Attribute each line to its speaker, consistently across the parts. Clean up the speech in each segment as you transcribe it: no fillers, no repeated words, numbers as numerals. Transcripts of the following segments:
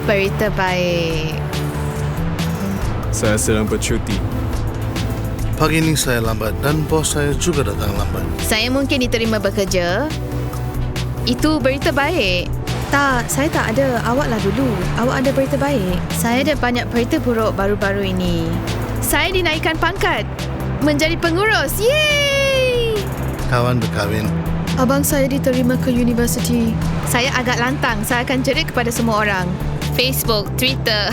Speaker 1: Berita baik.
Speaker 2: Saya sedang bercuti.
Speaker 3: Pagi ini saya lambat dan bos saya juga datang lambat.
Speaker 1: Saya mungkin diterima bekerja. Itu berita baik. Tak, saya tak ada. Awaklah dulu. Awak ada berita baik. Saya ada banyak berita buruk baru-baru ini. Saya dinaikkan pangkat menjadi pengurus. Yeay!
Speaker 3: Kawan berkahwin.
Speaker 1: Abang saya diterima ke universiti. Saya agak lantang. Saya akan jerit kepada semua orang. Facebook, Twitter.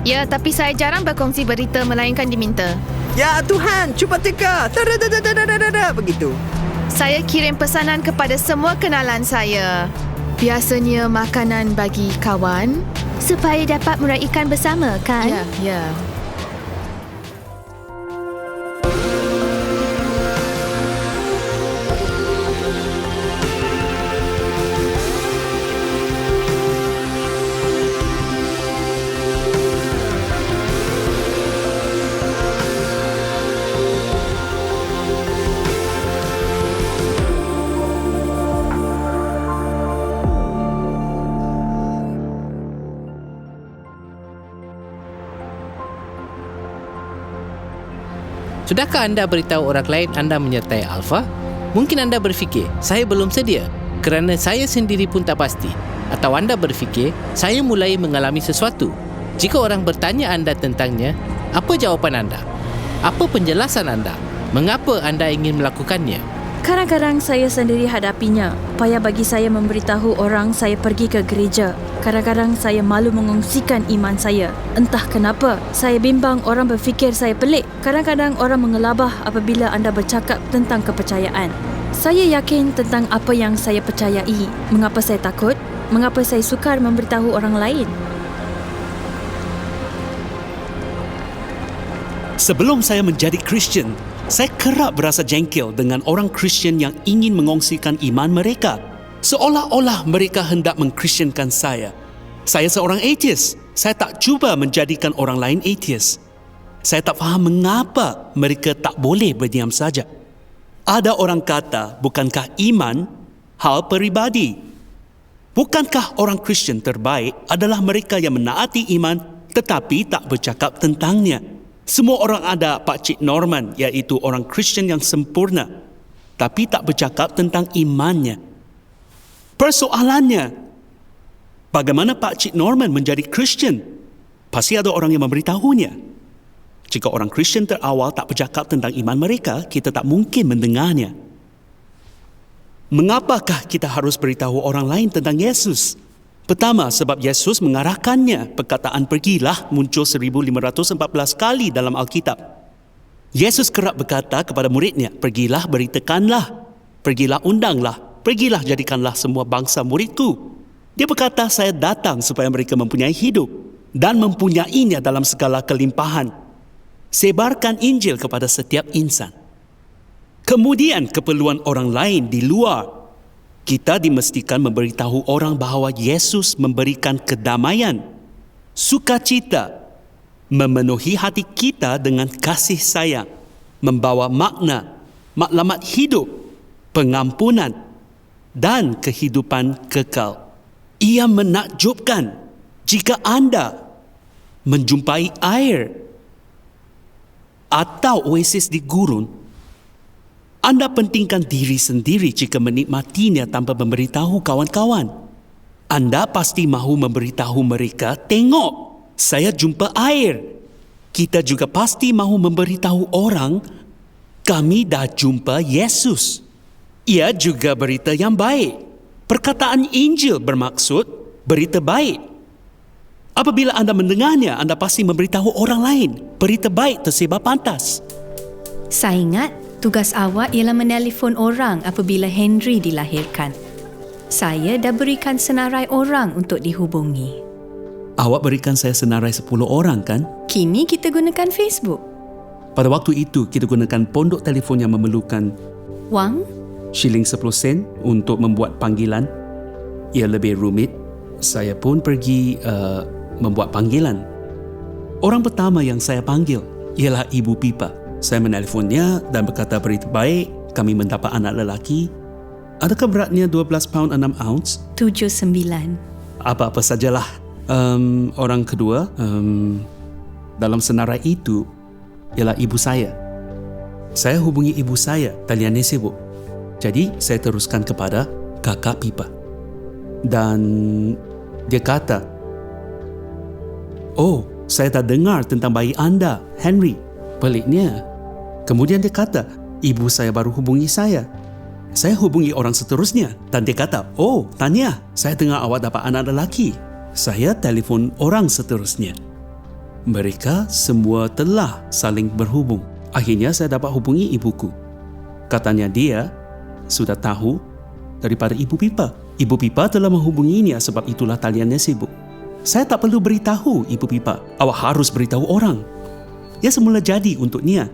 Speaker 1: Ya, tapi saya jarang berkongsi berita melainkan diminta.
Speaker 4: Ya Tuhan, cuba teka. Begitu.
Speaker 1: Saya kirim pesanan kepada semua kenalan saya. Biasanya makanan bagi kawan.
Speaker 5: Supaya dapat meraihkan bersama, kan?
Speaker 1: Ya.
Speaker 6: Sudahkah anda beritahu orang lain anda menyertai Alpha? Mungkin anda berfikir, saya belum sedia kerana saya sendiri pun tak pasti. Atau anda berfikir, saya mulai mengalami sesuatu. Jika orang bertanya anda tentangnya, apa jawapan anda? Apa penjelasan anda? Mengapa anda ingin melakukannya?
Speaker 7: Kadang-kadang saya sendiri hadapinya. Payah bagi saya memberitahu orang saya pergi ke gereja. Kadang-kadang saya malu mengongsikan iman saya. Entah kenapa, saya bimbang orang berfikir saya pelik. Kadang-kadang orang mengelabah apabila anda bercakap tentang kepercayaan. Saya yakin tentang apa yang saya percayai. Mengapa saya takut? Mengapa saya sukar memberitahu orang lain?
Speaker 8: Sebelum saya menjadi Kristian, saya kerap berasa jengkel dengan orang Kristian yang ingin mengongsikan iman mereka. Seolah-olah mereka hendak mengkristiankan saya. Saya seorang atheist. Saya tak cuba menjadikan orang lain atheist. Saya tak faham mengapa mereka tak boleh berdiam saja. Ada orang kata, bukankah iman hal peribadi? Bukankah orang Kristian terbaik adalah mereka yang menaati iman tetapi tak bercakap tentangnya? Semua orang ada Pakcik Norman, iaitu orang Kristian yang sempurna, tapi tak bercakap tentang imannya. Persoalannya, bagaimana Pakcik Norman menjadi Kristian? Pasti ada orang yang memberitahunya. Jika orang Kristian terawal tak bercakap tentang iman mereka, kita tak mungkin mendengarnya. Mengapakah kita harus beritahu orang lain tentang Yesus? Pertama, sebab Yesus mengarahkannya. Perkataan pergilah muncul 1514 kali dalam Alkitab. Yesus kerap berkata kepada muridnya, pergilah beritakanlah, pergilah undanglah, pergilah jadikanlah semua bangsa muridku. Dia berkata, saya datang supaya mereka mempunyai hidup dan mempunyainya dalam segala kelimpahan. Sebarkan Injil kepada setiap insan. Kemudian keperluan orang lain di luar. Kita dimestikan memberitahu orang bahawa Yesus memberikan kedamaian, sukacita, memenuhi hati kita dengan kasih sayang, membawa makna, maklumat hidup, pengampunan dan kehidupan kekal. Ia menakjubkan jika anda menjumpai air atau oasis di gurun, anda pentingkan diri sendiri jika menikmatinya tanpa memberitahu kawan-kawan. Anda pasti mahu memberitahu mereka, tengok, saya jumpa air. Kita juga pasti mahu memberitahu orang, kami dah jumpa Yesus. Ia juga berita yang baik. Perkataan Injil bermaksud berita baik. Apabila anda mendengarnya, anda pasti memberitahu orang lain. Berita baik tersebar pantas.
Speaker 5: Saya ingat tugas awak ialah menelefon orang apabila Henry dilahirkan. Saya dah berikan senarai orang untuk dihubungi.
Speaker 8: Awak berikan saya senarai 10 orang, kan?
Speaker 5: Kini kita gunakan Facebook.
Speaker 8: Pada waktu itu, kita gunakan pondok telefon yang memerlukan
Speaker 5: Wang?
Speaker 8: shilling 10 sen untuk membuat panggilan. Ia lebih rumit. Saya pun pergi membuat panggilan. Orang pertama yang saya panggil ialah Ibu Pipa. Saya menelefonnya dan berkata berita baik, kami mendapat anak lelaki. Adakah beratnya 12 pound 6 ounce?
Speaker 5: 79.
Speaker 8: Apa-apa sajalah. Orang kedua dalam senarai itu ialah ibu saya. Saya hubungi ibu saya, taliannya sibuk. Jadi saya teruskan kepada kakak Pipa. Dan dia kata, "Oh, saya tak dengar tentang bayi anda, Henry." Peliknya. Kemudian dia kata, "Ibu saya baru hubungi saya." Saya hubungi orang seterusnya dan dia kata, "Oh, Tanya, saya dengar awak dapat anak lelaki." Saya telefon orang seterusnya. Mereka semua telah saling berhubung. Akhirnya saya dapat hubungi ibuku. Katanya dia sudah tahu daripada Ibu Pipa. Ibu Pipa telah menghubunginya sebab itulah taliannya sibuk. Saya tak perlu beritahu Ibu Pipa. Awak harus beritahu orang. Ya semula jadi untuk Nia.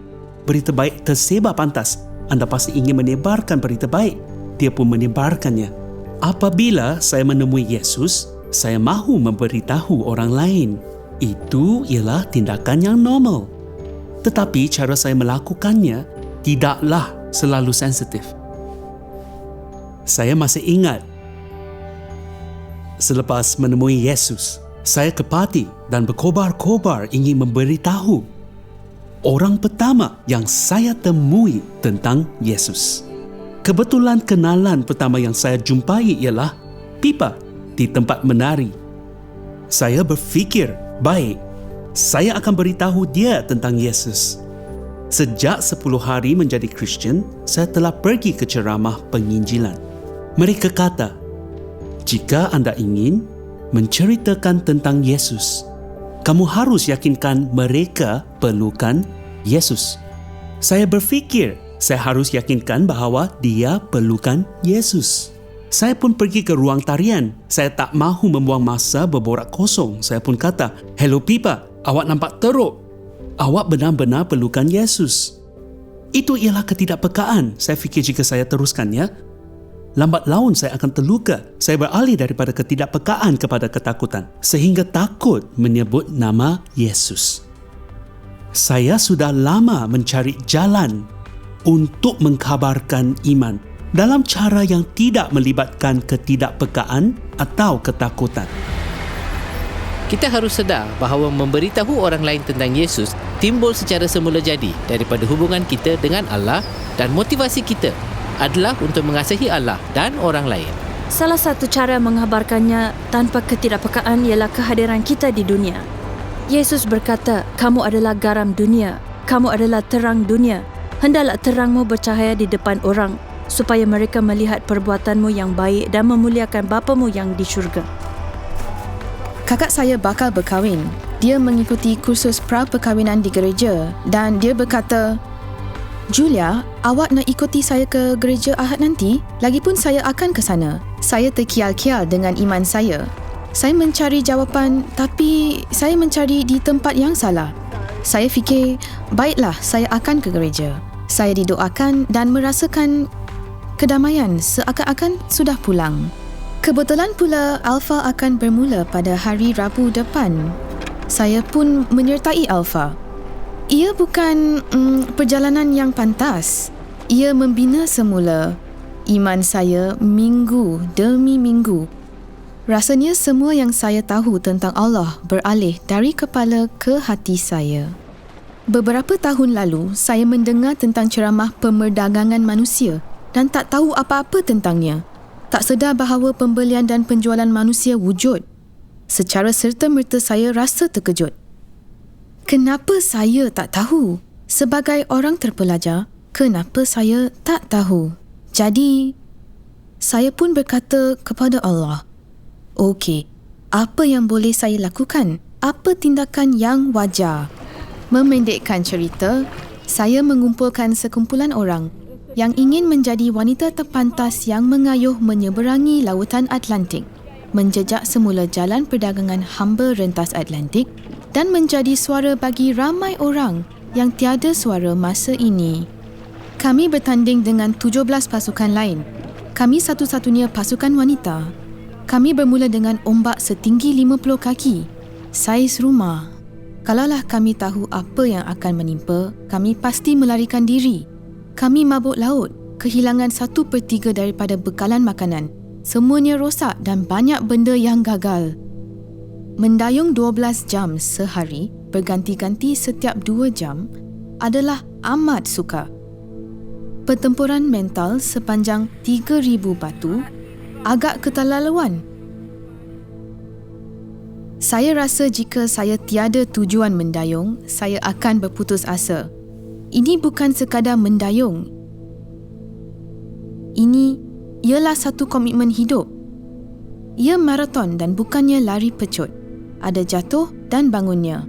Speaker 8: Berita baik tersebar pantas. Anda pasti ingin menyebarkan berita baik. Dia pun menyebarkannya. Apabila saya menemui Yesus, saya mahu memberitahu orang lain. Itu ialah tindakan yang normal. Tetapi cara saya melakukannya tidaklah selalu sensitif. Saya masih ingat selepas menemui Yesus, saya ke parti dan berkobar-kobar ingin memberitahu orang pertama yang saya temui tentang Yesus. Kebetulan kenalan pertama yang saya jumpai ialah Pipa di tempat menari. Saya berfikir, baik, saya akan beritahu dia tentang Yesus. Sejak 10 hari menjadi Kristian, saya telah pergi ke ceramah penginjilan. Mereka kata, jika anda ingin menceritakan tentang Yesus, kamu harus yakinkan mereka perlukan Yesus. Saya berfikir, saya harus yakinkan bahawa dia perlukan Yesus. Saya pun pergi ke ruang tarian. Saya tak mahu membuang masa berborak kosong. Saya pun kata, "Hello Pipa, awak nampak teruk. Awak benar-benar perlukan Yesus." Itu ialah ketidakpekaan. Saya fikir jika saya teruskannya, lambat laun saya akan terluka. Saya beralih daripada ketidakpekaan kepada ketakutan, sehingga takut menyebut nama Yesus. Saya sudah lama mencari jalan untuk mengkhabarkan iman dalam cara yang tidak melibatkan ketidakpekaan atau ketakutan.
Speaker 6: Kita harus sedar bahawa memberitahu orang lain tentang Yesus timbul secara semula jadi daripada hubungan kita dengan Allah, dan motivasi kita adalah untuk mengasihi Allah dan orang lain.
Speaker 7: Salah satu cara menghabarkannya tanpa ketidakpekaan ialah kehadiran kita di dunia. Yesus berkata, "Kamu adalah garam dunia, kamu adalah terang dunia. Hendaklah terangmu bercahaya di depan orang, supaya mereka melihat perbuatanmu yang baik dan memuliakan Bapamu yang di syurga."
Speaker 1: Kakak saya bakal berkahwin. Dia mengikuti kursus pra-perkahwinan di gereja dan dia berkata, "Julia, awak nak ikuti saya ke gereja Ahad nanti? Lagipun saya akan ke sana." Saya terkial-kial dengan iman saya. Saya mencari jawapan, tapi saya mencari di tempat yang salah. Saya fikir, baiklah, saya akan ke gereja. Saya didoakan dan merasakan kedamaian seakan-akan sudah pulang. Kebetulan pula Alpha akan bermula pada hari Rabu depan. Saya pun menyertai Alpha. Ia bukan perjalanan yang pantas. Ia membina semula iman saya minggu demi minggu. Rasanya semua yang saya tahu tentang Allah beralih dari kepala ke hati saya. Beberapa tahun lalu, saya mendengar tentang ceramah pemerdagangan manusia dan tak tahu apa-apa tentangnya. Tak sedar bahawa pembelian dan penjualan manusia wujud. Secara serta-merta saya rasa terkejut. Kenapa saya tak tahu? Sebagai orang terpelajar, kenapa saya tak tahu? Jadi, saya pun berkata kepada Allah, "Okey, apa yang boleh saya lakukan? Apa tindakan yang wajar?" Memendekkan cerita, saya mengumpulkan sekumpulan orang yang ingin menjadi wanita terpantas yang mengayuh menyeberangi lautan Atlantik, menjejak semula jalan perdagangan hamba rentas Atlantik dan menjadi suara bagi ramai orang yang tiada suara masa ini. Kami bertanding dengan 17 pasukan lain. Kami satu-satunya pasukan wanita. Kami bermula dengan ombak setinggi 50 kaki, saiz rumah. Kalaulah kami tahu apa yang akan menimpa, kami pasti melarikan diri. Kami mabuk laut, kehilangan 1/3 daripada bekalan makanan. Semuanya rosak dan banyak benda yang gagal. Mendayung 12 jam sehari berganti-ganti setiap 2 jam adalah amat sukar. Pertempuran mental sepanjang 3,000 batu agak keterlaluan. Saya rasa jika saya tiada tujuan mendayung, saya akan berputus asa. Ini bukan sekadar mendayung. Ini ialah satu komitmen hidup. Ia maraton dan bukannya lari pecut. Ada jatuh dan bangunnya.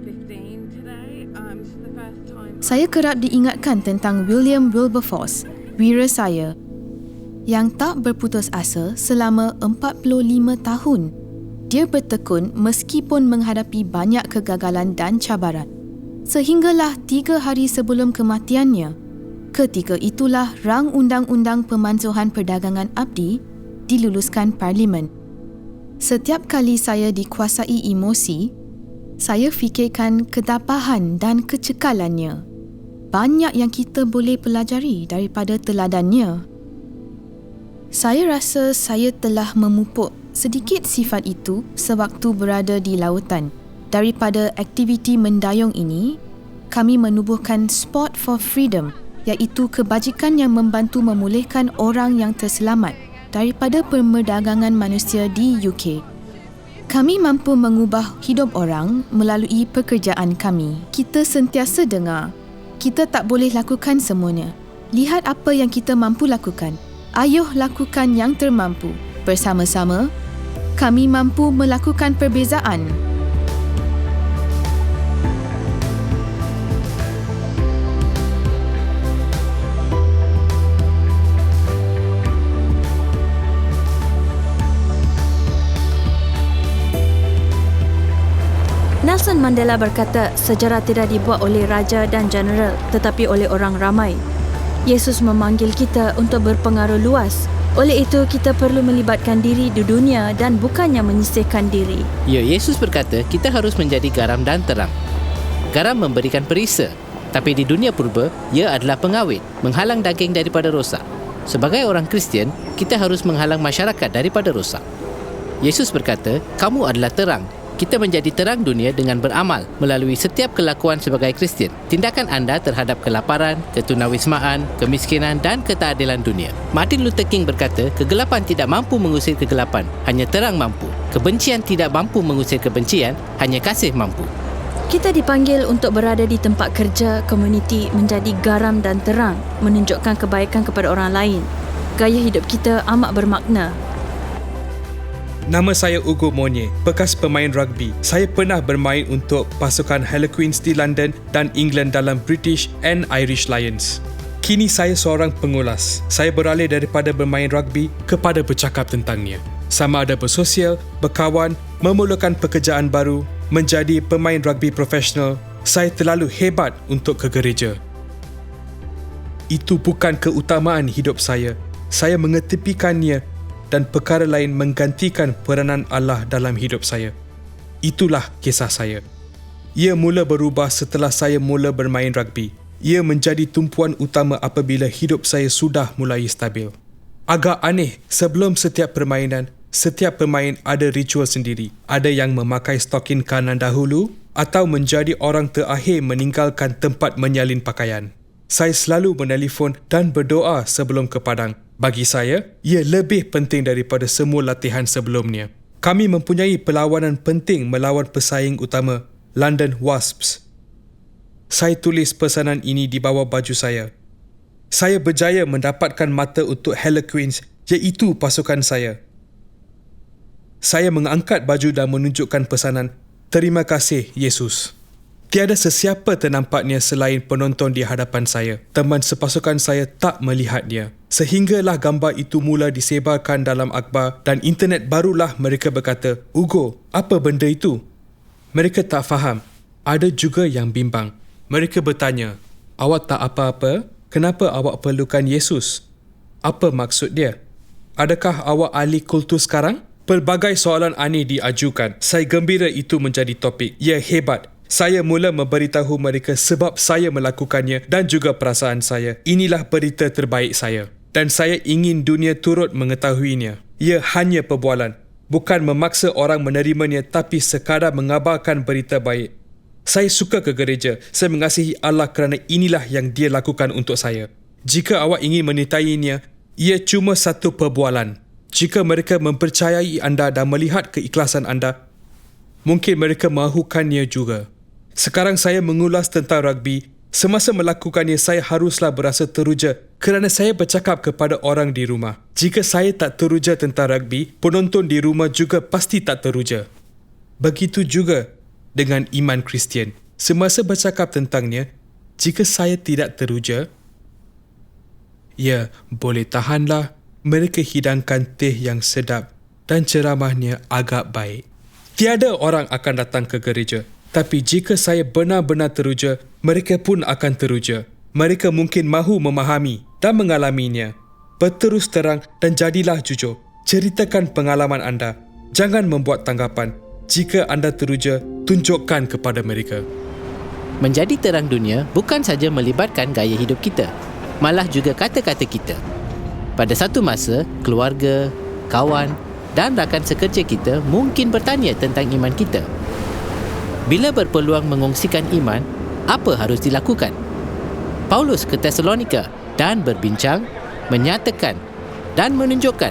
Speaker 1: Saya kerap diingatkan tentang William Wilberforce, wira saya, yang tak berputus asa selama 45 tahun. Dia bertekun meskipun menghadapi banyak kegagalan dan cabaran. Sehinggalah 3 hari sebelum kematiannya, ketika itulah rang Undang-Undang Pemansuhan Perdagangan Abdi diluluskan Parlimen. Setiap kali saya dikuasai emosi, saya fikirkan kedapahan dan kecekalannya. Banyak yang kita boleh pelajari daripada teladannya. Saya rasa saya telah memupuk sedikit sifat itu sewaktu berada di lautan. Daripada aktiviti mendayung ini, kami menubuhkan Sport for Freedom, iaitu kebajikan yang membantu memulihkan orang yang terselamat daripada perdagangan manusia di UK. Kami mampu mengubah hidup orang melalui pekerjaan kami. Kita sentiasa dengar, kita tak boleh lakukan semuanya. Lihat apa yang kita mampu lakukan. Ayuh lakukan yang termampu. Bersama-sama, kami mampu melakukan perbezaan.
Speaker 7: Nelson Mandela berkata, sejarah tidak dibuat oleh raja dan jeneral tetapi oleh orang ramai. Yesus memanggil kita untuk berpengaruh luas. Oleh itu, kita perlu melibatkan diri di dunia dan bukannya menyisihkan diri.
Speaker 6: Ya, Yesus berkata kita harus menjadi garam dan terang. Garam memberikan perisa, tapi di dunia purba, ia adalah pengawet, menghalang daging daripada rosak. Sebagai orang Kristian, kita harus menghalang masyarakat daripada rosak. Yesus berkata, kamu adalah terang. Kita menjadi terang dunia dengan beramal melalui setiap kelakuan sebagai Kristian. Tindakan anda terhadap kelaparan, ketunawismaan, kemiskinan dan ketakdilan dunia. Martin Luther King berkata, kegelapan tidak mampu mengusir kegelapan, hanya terang mampu. Kebencian tidak mampu mengusir kebencian, hanya kasih mampu.
Speaker 7: Kita dipanggil untuk berada di tempat kerja, komuniti, menjadi garam dan terang, menunjukkan kebaikan kepada orang lain. Gaya hidup kita amat bermakna.
Speaker 9: Nama saya Ugo Monye, bekas pemain rugby. Saya pernah bermain untuk pasukan Harlequins di London dan England dalam British and Irish Lions. Kini saya seorang pengulas. Saya beralih daripada bermain rugby kepada bercakap tentangnya. Sama ada bersosial, berkawan, memulakan pekerjaan baru, menjadi pemain rugby profesional, saya terlalu hebat untuk ke gereja. Itu bukan keutamaan hidup saya. Saya mengetepikannya dan perkara lain menggantikan peranan Allah dalam hidup saya. Itulah kisah saya. Ia mula berubah setelah saya mula bermain rugby. Ia menjadi tumpuan utama apabila hidup saya sudah mulai stabil. Agak aneh, sebelum setiap permainan, setiap pemain ada ritual sendiri. Ada yang memakai stokin kanan dahulu atau menjadi orang terakhir meninggalkan tempat menyalin pakaian. Saya selalu menelefon dan berdoa sebelum ke padang. Bagi saya, ia lebih penting daripada semua latihan sebelumnya. Kami mempunyai perlawanan penting melawan pesaing utama, London Wasps. Saya tulis pesanan ini di bawah baju saya. Saya berjaya mendapatkan mata untuk Harlequins, iaitu pasukan saya. Saya mengangkat baju dan menunjukkan pesanan, "Terima kasih, Yesus." Tiada sesiapa ternampaknya selain penonton di hadapan saya. Teman sepasukan saya tak melihatnya. Sehinggalah gambar itu mula disebarkan dalam akhbar dan internet, barulah mereka berkata, "Ugo, apa benda itu?" Mereka tak faham. Ada juga yang bimbang. Mereka bertanya, "Awak tak apa-apa? Kenapa awak perlukan Yesus? Apa maksud dia? Adakah awak ahli kultus sekarang?" Pelbagai soalan aneh diajukan. Saya gembira itu menjadi topik. Ya, hebat. Saya mula memberitahu mereka sebab saya melakukannya dan juga perasaan saya. Inilah berita terbaik saya. Dan saya ingin dunia turut mengetahuinya. Ia hanya perbualan. bukan memaksa orang menerimanya tapi sekadar mengabarkan berita baik. Saya suka ke gereja. Saya mengasihi Allah kerana inilah yang Dia lakukan untuk saya. Jika awak ingin menyertainya, ia cuma satu perbualan. Jika mereka mempercayai anda dan melihat keikhlasan anda, mungkin mereka mahukannya juga. Sekarang saya mengulas tentang rugby. Semasa melakukannya, saya haruslah berasa teruja kerana saya bercakap kepada orang di rumah. Jika saya tak teruja tentang rugby, penonton di rumah juga pasti tak teruja. Begitu juga dengan iman Kristian. Semasa bercakap tentangnya, jika saya tidak teruja, ya, boleh tahanlah. Mereka hidangkan teh yang sedap dan ceramahnya agak baik. Tiada orang akan datang ke gereja. Tapi jika saya benar-benar teruja, mereka pun akan teruja. Mereka mungkin mahu memahami dan mengalaminya. Berterus terang dan jadilah jujur. Ceritakan pengalaman anda. Jangan membuat tanggapan. Jika anda teruja, tunjukkan kepada mereka.
Speaker 6: Menjadi terang dunia bukan saja melibatkan gaya hidup kita, malah juga kata-kata kita. Pada satu masa, keluarga, kawan dan rakan sekerja kita mungkin bertanya tentang iman kita. Bila berpeluang mengongsikan iman, apa harus dilakukan? Paulus ke Tesalonika dan berbincang, menyatakan dan menunjukkan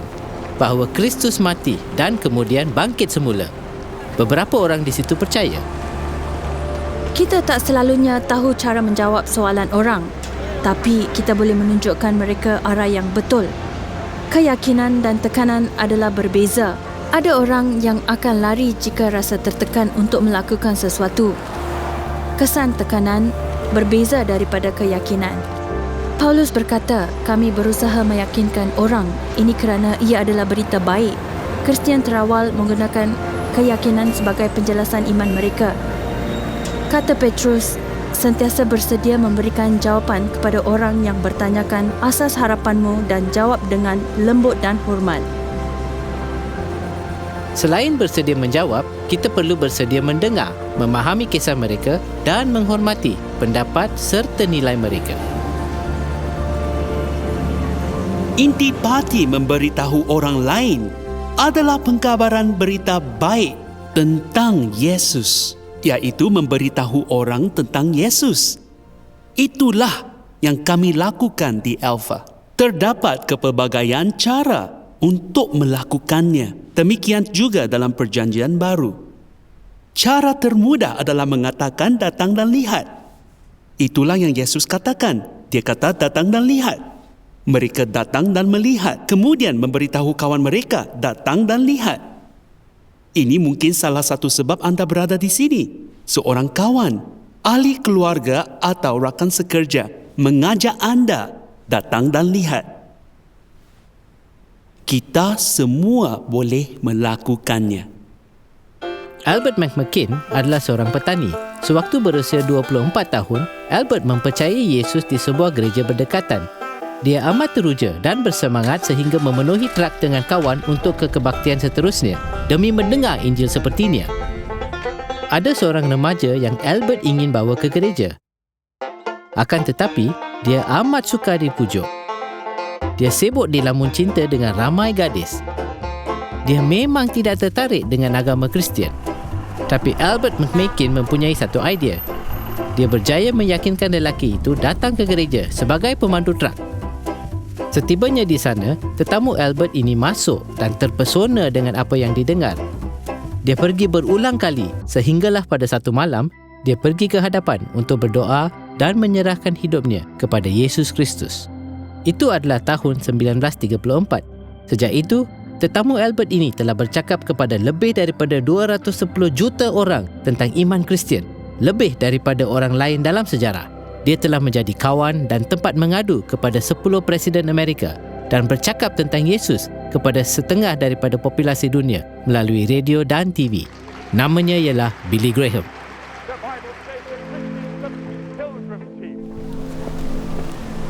Speaker 6: bahawa Kristus mati dan kemudian bangkit semula. Beberapa orang di situ percaya.
Speaker 7: Kita tak selalunya tahu cara menjawab soalan orang, tapi kita boleh menunjukkan mereka arah yang betul. Keyakinan dan tekanan adalah berbeza. Ada orang yang akan lari jika rasa tertekan untuk melakukan sesuatu. Kesan tekanan berbeza daripada keyakinan. Paulus berkata, kami berusaha meyakinkan orang ini kerana ia adalah berita baik. Kristian terawal menggunakan keyakinan sebagai penjelasan iman mereka. Kata Petrus, sentiasa bersedia memberikan jawapan kepada orang yang bertanyakan asas harapanmu dan jawab dengan lembut dan hormat.
Speaker 6: Selain bersedia menjawab, kita perlu bersedia mendengar, memahami kisah mereka dan menghormati pendapat serta nilai mereka.
Speaker 8: Intipati memberitahu orang lain adalah pengkabaran berita baik tentang Yesus, iaitu memberitahu orang tentang Yesus. Itulah yang kami lakukan di Alpha. Terdapat kepelbagaian cara untuk melakukannya. Demikian juga dalam Perjanjian Baru. Cara termudah adalah mengatakan datang dan lihat. Itulah yang Yesus katakan. Dia kata datang dan lihat. Mereka datang dan melihat. Kemudian memberitahu kawan mereka datang dan lihat. Ini mungkin salah satu sebab anda berada di sini. Seorang kawan, ahli keluarga atau rakan sekerja mengajak anda datang dan lihat. Kita semua boleh melakukannya.
Speaker 6: Albert McMakin adalah seorang petani. Sewaktu berusia 24 tahun, Albert mempercayai Yesus di sebuah gereja berdekatan. Dia amat teruja dan bersemangat sehingga memenuhi trak dengan kawan untuk kekebaktian seterusnya demi mendengar Injil sepertinya. Ada seorang remaja yang Albert ingin bawa ke gereja. Akan tetapi, dia amat suka dipujuk. Dia sibuk dilamun cinta dengan ramai gadis. Dia memang tidak tertarik dengan agama Kristian. Tapi Albert McMakin mempunyai satu idea. Dia berjaya meyakinkan lelaki itu datang ke gereja sebagai pemandu trak. Setibanya di sana, tetamu Albert ini masuk dan terpesona dengan apa yang didengar. Dia pergi berulang kali sehinggalah pada satu malam, dia pergi ke hadapan untuk berdoa dan menyerahkan hidupnya kepada Yesus Kristus. Itu adalah tahun 1934. Sejak itu, tetamu Albert ini telah bercakap kepada lebih daripada 210 juta orang tentang iman Kristian, lebih daripada orang lain dalam sejarah. Dia telah menjadi kawan dan tempat mengadu kepada 10 Presiden Amerika dan bercakap tentang Yesus kepada setengah daripada populasi dunia melalui radio dan TV. Namanya ialah Billy Graham.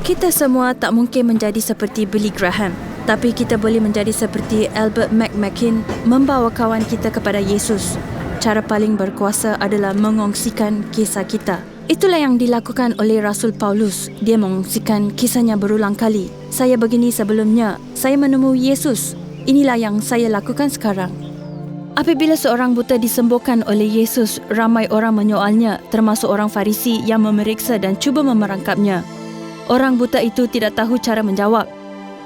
Speaker 7: Kita semua tak mungkin menjadi seperti Billy Graham, tapi kita boleh menjadi seperti Albert McMakin, membawa kawan kita kepada Yesus. Cara paling berkuasa adalah mengongsikan kisah kita. Itulah yang dilakukan oleh Rasul Paulus. Dia mengongsikan kisahnya berulang kali. Saya begini sebelumnya, saya menemui Yesus. Inilah yang saya lakukan sekarang. Apabila seorang buta disembuhkan oleh Yesus, ramai orang menyoalnya, termasuk orang Farisi yang memeriksa dan cuba memerangkapnya. Orang buta itu tidak tahu cara menjawab.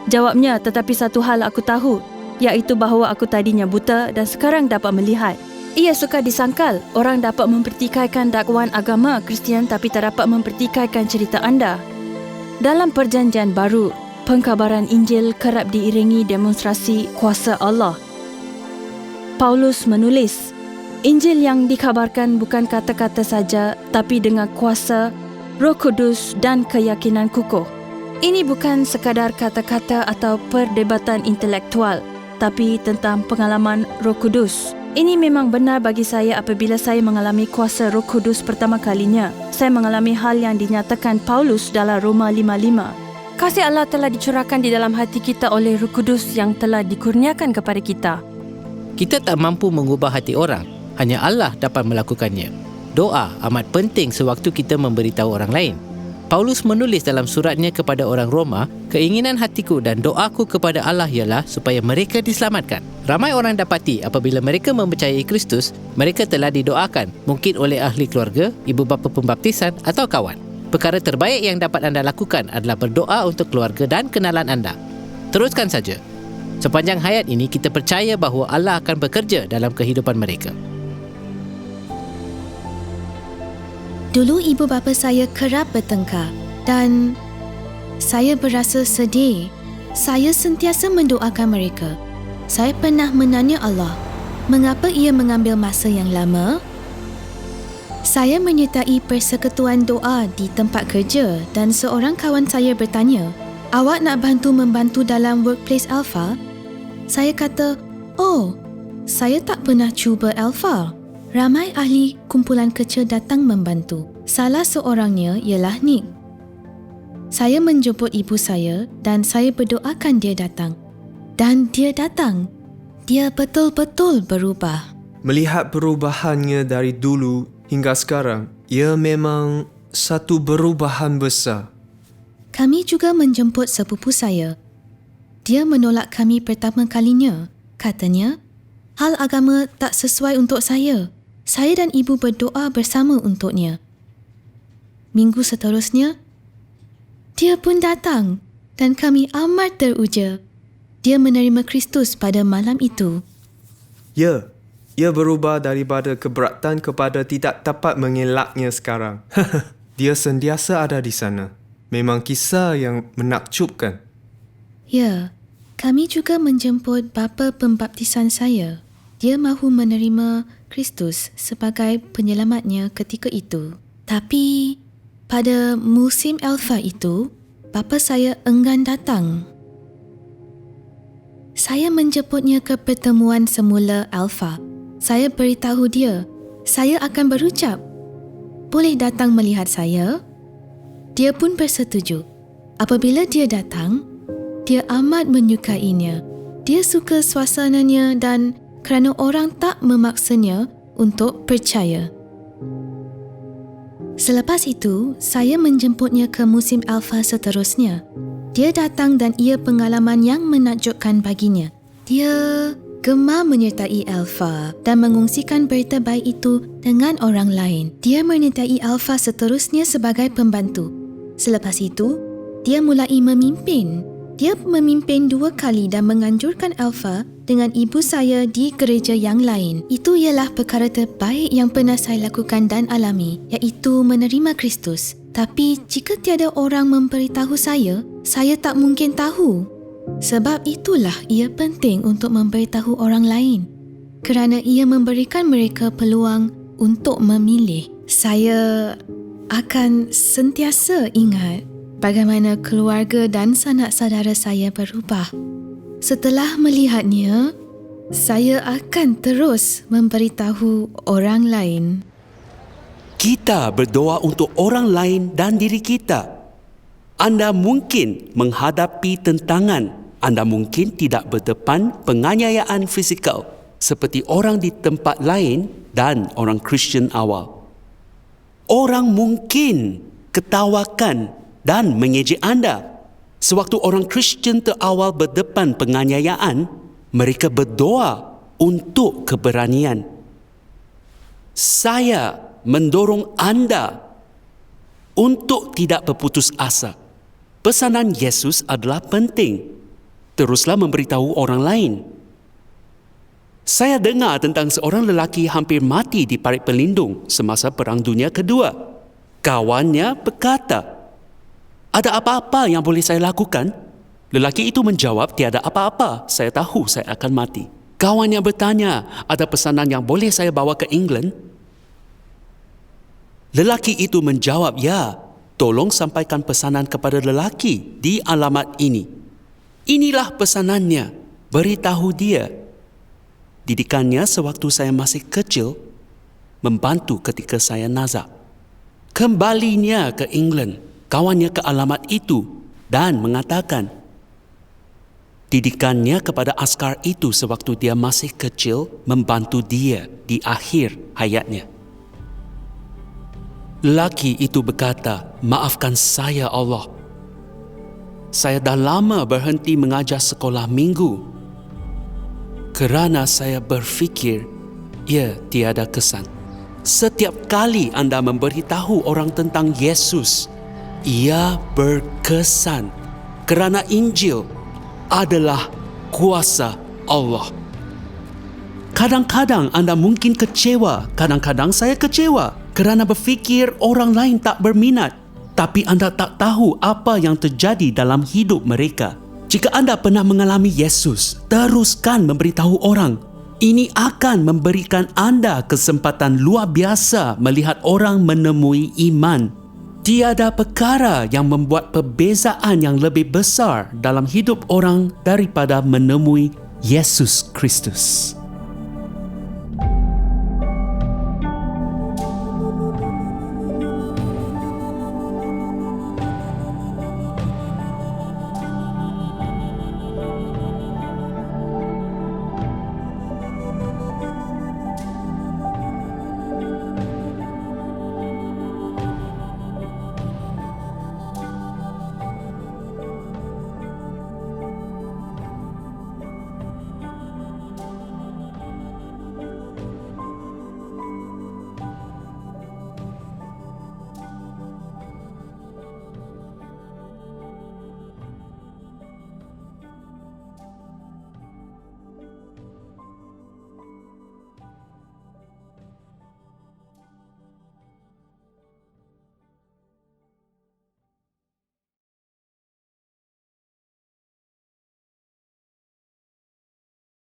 Speaker 7: Jawabnya, tetapi satu hal aku tahu, iaitu bahawa aku tadinya buta dan sekarang dapat melihat. Ia suka disangkal, orang dapat mempertikaikan dakwaan agama Kristian tapi tak dapat mempertikaikan cerita anda. Dalam Perjanjian Baru, pengkabaran Injil kerap diiringi demonstrasi kuasa Allah. Paulus menulis, Injil yang dikabarkan bukan kata-kata saja, tapi dengan kuasa, Roh Kudus dan keyakinan kukuh. Ini bukan sekadar kata-kata atau perdebatan intelektual, tapi tentang pengalaman Roh Kudus. Ini memang benar bagi saya apabila saya mengalami kuasa Roh Kudus pertama kalinya. Saya mengalami hal yang dinyatakan Paulus dalam Roma 5:5. Kasih Allah telah dicurahkan di dalam hati kita oleh Roh Kudus yang telah dikurniakan kepada kita.
Speaker 6: Kita tak mampu mengubah hati orang, hanya Allah dapat melakukannya. Doa amat penting sewaktu kita memberitahu orang lain. Paulus menulis dalam suratnya kepada orang Roma, keinginan hatiku dan doaku kepada Allah ialah supaya mereka diselamatkan. Ramai orang dapati apabila mereka mempercayai Kristus, mereka telah didoakan, mungkin oleh ahli keluarga, ibu bapa pembaptisan atau kawan. Perkara terbaik yang dapat anda lakukan adalah berdoa untuk keluarga dan kenalan anda. Teruskan saja. Sepanjang hayat ini, kita percaya bahawa Allah akan bekerja dalam kehidupan mereka.
Speaker 1: Dulu ibu bapa saya kerap bertengkar dan saya berasa sedih. Saya sentiasa mendoakan mereka. Saya pernah menanya Allah, mengapa ia mengambil masa yang lama? Saya menyertai persekutuan doa di tempat kerja dan seorang kawan saya bertanya, awak nak membantu dalam workplace Alpha? Saya kata, oh, saya tak pernah cuba Alpha. Ramai ahli kumpulan kecil datang membantu. Salah seorangnya ialah Nick. Saya menjemput ibu saya dan saya berdoakan dia datang. Dan dia datang. Dia betul-betul berubah.
Speaker 2: Melihat perubahannya dari dulu hingga sekarang, ia memang satu perubahan besar.
Speaker 1: Kami juga menjemput sepupu saya. Dia menolak kami pertama kalinya. Katanya, hal agama tak sesuai untuk saya. Saya dan ibu berdoa bersama untuknya. Minggu seterusnya, dia pun datang dan kami amat teruja. Dia menerima Kristus pada malam itu.
Speaker 2: Ya, ia berubah daripada keberatan kepada tidak dapat mengelaknya sekarang. Dia sentiasa ada di sana. Memang kisah yang menakjubkan.
Speaker 1: Ya, kami juga menjemput bapa pembaptisan saya. Dia mahu menerima Kristus sebagai penyelamatnya ketika itu. Tapi pada musim Alpha itu, bapa saya enggan datang. Saya menjemputnya ke pertemuan semula Alpha. Saya beritahu dia, saya akan berucap, boleh datang melihat saya? Dia pun bersetuju. Apabila dia datang, dia amat menyukainya. Dia suka suasananya dan kerana orang tak memaksanya untuk percaya. Selepas itu, saya menjemputnya ke musim Alpha seterusnya. Dia datang dan ia pengalaman yang menakjubkan baginya. Dia gemar menyertai Alpha dan mengungsikan berita baik itu dengan orang lain. Dia menyertai Alpha seterusnya sebagai pembantu. Selepas itu, dia mulai memimpin. Dia memimpin 2 kali dan menganjurkan Alpha dengan ibu saya di gereja yang lain. Itu ialah perkara terbaik yang pernah saya lakukan dan alami, iaitu menerima Kristus. Tapi jika tiada orang memberitahu saya tak mungkin tahu. Sebab itulah ia penting untuk memberitahu orang lain, kerana ia memberikan mereka peluang untuk memilih. Saya akan sentiasa ingat bagaimana keluarga dan sanak saudara saya berubah. Setelah melihatnya, saya akan terus memberitahu orang lain.
Speaker 8: Kita berdoa untuk orang lain dan diri kita. Anda mungkin menghadapi tentangan. Anda mungkin tidak berdepan penganiayaan fizikal seperti orang di tempat lain dan orang Kristian awal. Orang mungkin ketawakan dan mengejek anda. Sewaktu orang Kristian terawal berdepan penganiayaan, mereka berdoa untuk keberanian. Saya mendorong anda untuk tidak berputus asa. Pesanan Yesus adalah penting. Teruslah memberitahu orang lain. Saya dengar tentang seorang lelaki hampir mati di parit pelindung semasa Perang Dunia Kedua. Kawannya berkata, "Ada apa-apa yang boleh saya lakukan?" Lelaki itu menjawab, "Tiada apa-apa, saya tahu saya akan mati." Kawannya bertanya, "Ada pesanan yang boleh saya bawa ke England?" Lelaki itu menjawab, "Ya, tolong sampaikan pesanan kepada lelaki di alamat ini. Inilah pesanannya, beritahu dia. Didikannya sewaktu saya masih kecil, membantu ketika saya nazak." Kembalinya ke England, kawannya ke alamat itu dan mengatakan, didikannya kepada askar itu sewaktu dia masih kecil membantu dia di akhir hayatnya. Lelaki itu berkata, "Maafkan saya Allah. Saya dah lama berhenti mengajar sekolah minggu kerana saya berfikir ia tiada kesan. Setiap kali anda memberitahu orang tentang Yesus, ia berkesan kerana Injil adalah kuasa Allah. Kadang-kadang anda mungkin kecewa, kadang-kadang saya kecewa kerana berfikir orang lain tak berminat, tapi anda tak tahu apa yang terjadi dalam hidup mereka. Jika anda pernah mengalami Yesus, teruskan memberitahu orang. Ini akan memberikan anda kesempatan luar biasa melihat orang menemui iman. Tiada perkara yang membuat perbezaan yang lebih besar dalam hidup orang daripada menemui Yesus Kristus.